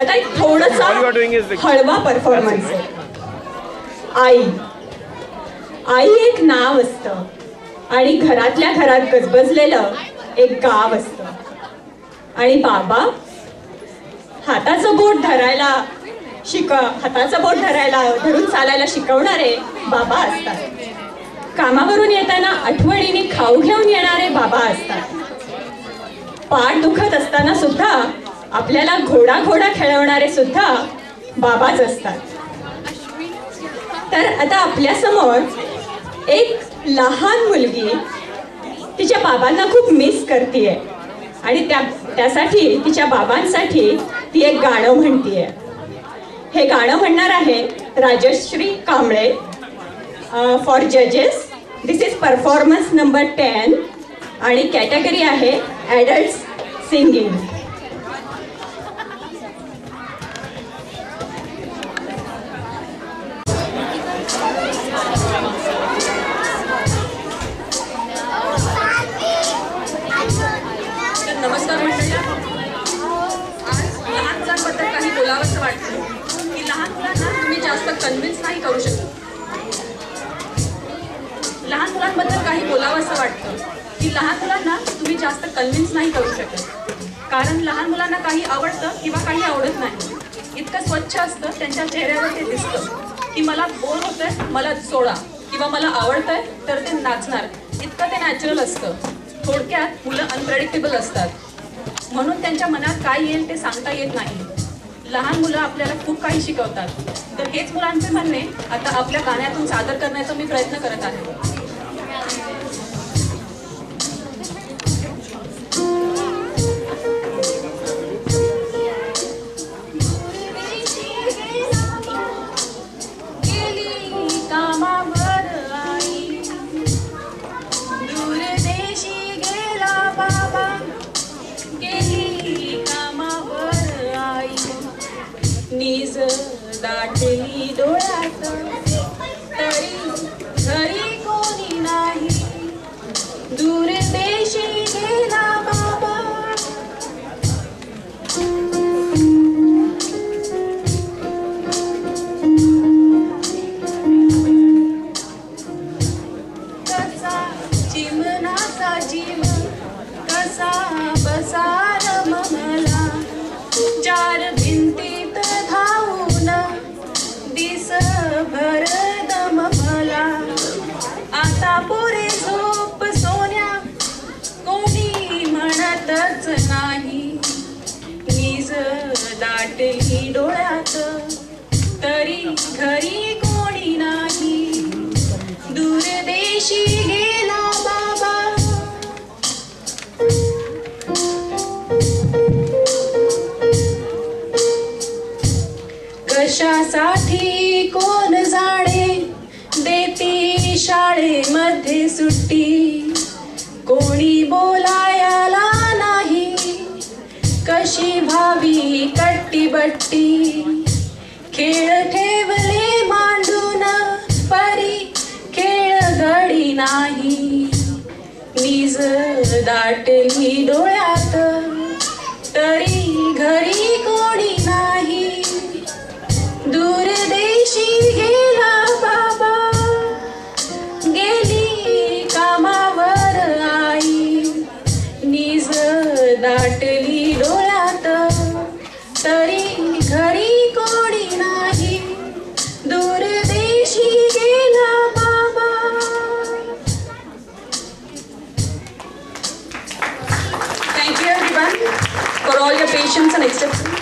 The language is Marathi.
आता एक थोडासा हळवा परफॉर्मन्स आहे. आई एक नाव असतं आणि घरातल्या घरात गजबजलेलं एक गाव असतं. आणि बाबा हाताचं बोट धरून चालायला शिकवणारे बाबा असतात. कामावरून येताना आठवणीने खाऊ घेऊन येणारे बाबा असतात. पाठ दुखत असताना सुद्धा आपल्याला घोडा खेळवणारे सुद्धा बाबाच असतात. तर आता आपल्या समोर एक लहान मुलगी तिच्या बाबांना खूप मिस करतेय आणि त्यासाठी तिच्या बाबांसाठी ती एक गाणं म्हणतीये. हे गाणं म्हणणार आहे राजश्री कांबळे. फॉर जजेस दिस इज परफॉर्मन्स नंबर 10 आणि कॅटेगरी आहे ॲडल्ट्स सिंगिंग. नमस्कार मंडळी. आज लहान मुलांबद्दल काही बोलावंसं वाटतं की लहान मुलांना तुम्ही जास्त कन्व्हिन्स नाही करू शकत. लहान मुलांबद्दल काही बोलावंसं वाटतं की लहान मुलांना तुम्ही जास्त कन्व्हिन्स नाही करू शकत. कारण लहान मुलांना काही आवडतं किंवा काही आवडत नाही. इतकं स्वच्छ असतं त्यांच्या चेहऱ्यावर ते दिसतं की मला बोर होतंय मला सोडा किंवा मला आवडतंय तर ते नाचणार. इतकं ते नॅचरल असतं. थोडक्यात मुलं अनप्रेडिक्टेबल असतात. म्हणून त्यांच्या मनात काय येईल ते सांगता येत नाही. लहान मुलं आपल्याला खूप काही शिकवतात. तर हेच मुलांचे म्हणणे आता आपल्या गाण्यातून सादर करण्याचा मी प्रयत्न करत आहे. नीज दाटली डोळ्यात तरी घरी कोणी नाही. दूर देशी गेला बाबा. कसा चिमणाचा जीव कसा बसा रमला. चार भिंतीत धावून दिस भर दम मला. आता पुरे झोप सोन्या कोणी म्हणतच नाही. नीज दाटली डोळ्यात तरी घरी कोणी नाही. दूर देशी गेला बाबा. कशासाठी कोण जाणे देती शाळेमध्ये सुट्टी. कोणी बोलायला नाही कशी भावी कट्टी बट्टी. खेळ ठेवले मांडून परी खेळ घडी नाही. नीज दाटली डोळ्यात तरी घरी कोणी नाही. दूर देशी गेला बाबा. गेली कामावर आई. नीज दाटली डोळ्यात तरी घरी कोणी नाही. दूर देशी गेला बाबा. Thank you everyone for all your patience and acceptance.